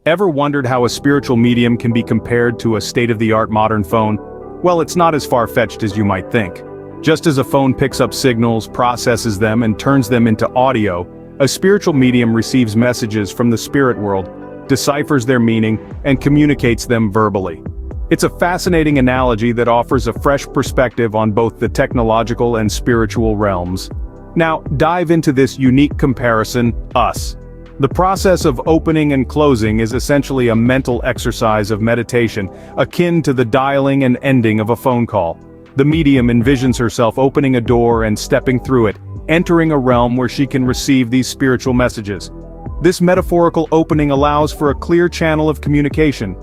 Ever wondered how a spiritual medium can be compared to a state-of-the-art modern phone? Well, it's not as far-fetched as you might think. Just as a phone picks up signals, processes them, and turns them into audio, a spiritual medium receives messages from the spirit world, deciphers their meaning, and communicates them verbally. It's a fascinating analogy that offers a fresh perspective on both the technological and spiritual realms. Now, dive into this unique comparison, us. The process of opening and closing is essentially a mental exercise of meditation, akin to the dialing and ending of a phone call. The medium envisions herself opening a door and stepping through it, entering a realm where she can receive these spiritual messages. This metaphorical opening allows for a clear channel of communication.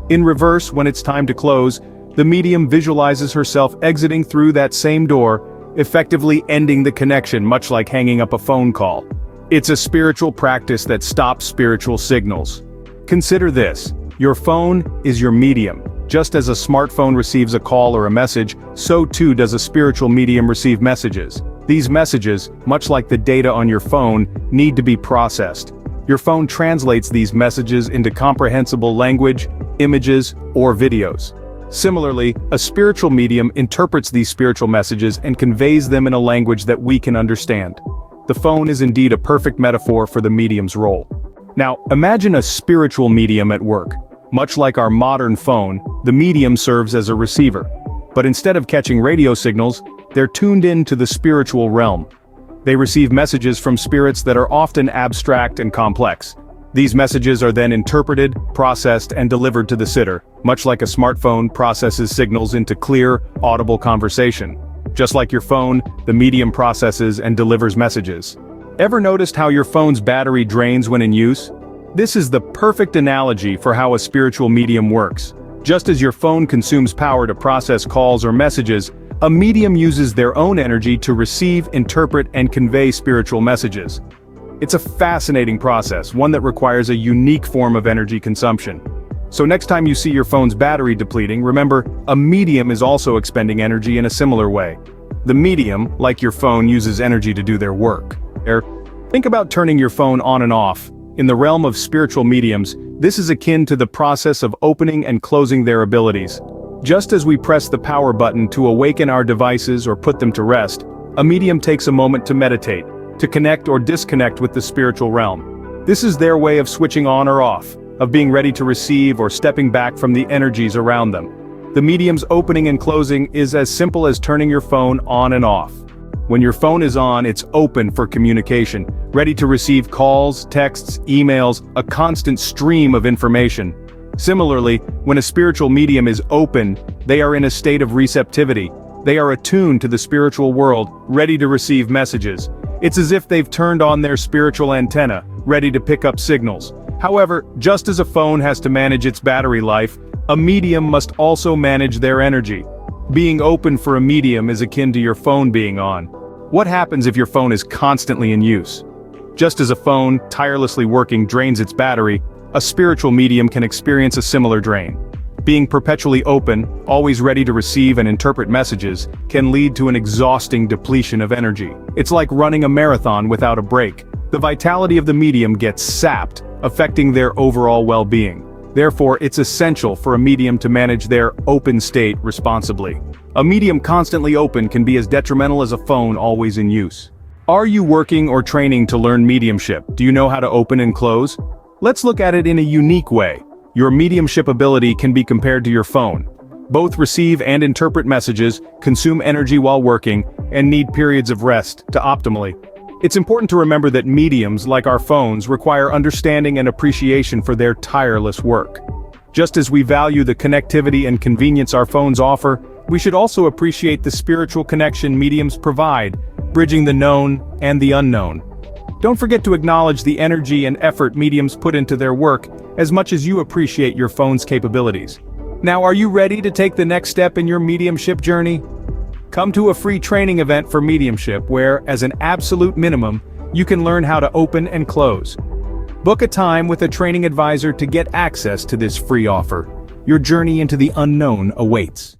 In reverse, when it's time to close, the medium visualizes herself exiting through that same door, effectively ending the connection, much like hanging up a phone call. It's a spiritual practice that stops spiritual signals. Consider this: your phone is your medium. Just as a smartphone receives a call or a message, so too does a spiritual medium receive messages. These messages, much like the data on your phone, need to be processed. Your phone translates these messages into comprehensible language, images, or videos. Similarly, a spiritual medium interprets these spiritual messages and conveys them in a language that we can understand. The phone is indeed a perfect metaphor for the medium's role. Now, imagine a spiritual medium at work. Much like our modern phone, the medium serves as a receiver. But instead of catching radio signals, they're tuned in to the spiritual realm. They receive messages from spirits that are often abstract and complex. These messages are then interpreted, processed, and delivered to the sitter, much like a smartphone processes signals into clear, audible conversation. Just like your phone, the medium processes and delivers messages. Ever noticed how your phone's battery drains when in use? This is the perfect analogy for how a spiritual medium works. Just as your phone consumes power to process calls or messages, a medium uses their own energy to receive, interpret, and convey spiritual messages. It's a fascinating process, one that requires a unique form of energy consumption. So next time you see your phone's battery depleting, remember, a medium is also expending energy in a similar way. The medium, like your phone, uses energy to do their work. Think about turning your phone on and off. In the realm of spiritual mediums, this is akin to the process of opening and closing their abilities. Just as we press the power button to awaken our devices or put them to rest, a medium takes a moment to meditate, to connect or disconnect with the spiritual realm. This is their way of switching on or off, of being ready to receive or stepping back from the energies around them. The medium's opening and closing is as simple as turning your phone on and off. When your phone is on, it's open for communication, ready to receive calls, texts, emails, a constant stream of information. Similarly, when a spiritual medium is open, they are in a state of receptivity. They are attuned to the spiritual world, ready to receive messages. It's as if they've turned on their spiritual antenna, ready to pick up signals. However, just as a phone has to manage its battery life, a medium must also manage their energy. Being open for a medium is akin to your phone being on. What happens if your phone is constantly in use? Just as a phone, tirelessly working, drains its battery, a spiritual medium can experience a similar drain. Being perpetually open, always ready to receive and interpret messages, can lead to an exhausting depletion of energy. It's like running a marathon without a break. The vitality of the medium gets sapped, affecting their overall well-being. Therefore, it's essential for a medium to manage their open state responsibly. A medium constantly open can be as detrimental as a phone always in use. Are you working or training to learn mediumship? Do you know how to open and close? Let's look at it in a unique way. Your mediumship ability can be compared to your phone. Both receive and interpret messages, consume energy while working, and need periods of rest to optimally. It's important to remember that mediums, like our phones, require understanding and appreciation for their tireless work. Just as we value the connectivity and convenience our phones offer, we should also appreciate the spiritual connection mediums provide, bridging the known and the unknown. Don't forget to acknowledge the energy and effort mediums put into their work, as much as you appreciate your phone's capabilities. Now, are you ready to take the next step in your mediumship journey? Come to a free training event for mediumship where, as an absolute minimum, you can learn how to open and close. Book a time with a training advisor to get access to this free offer. Your journey into the unknown awaits.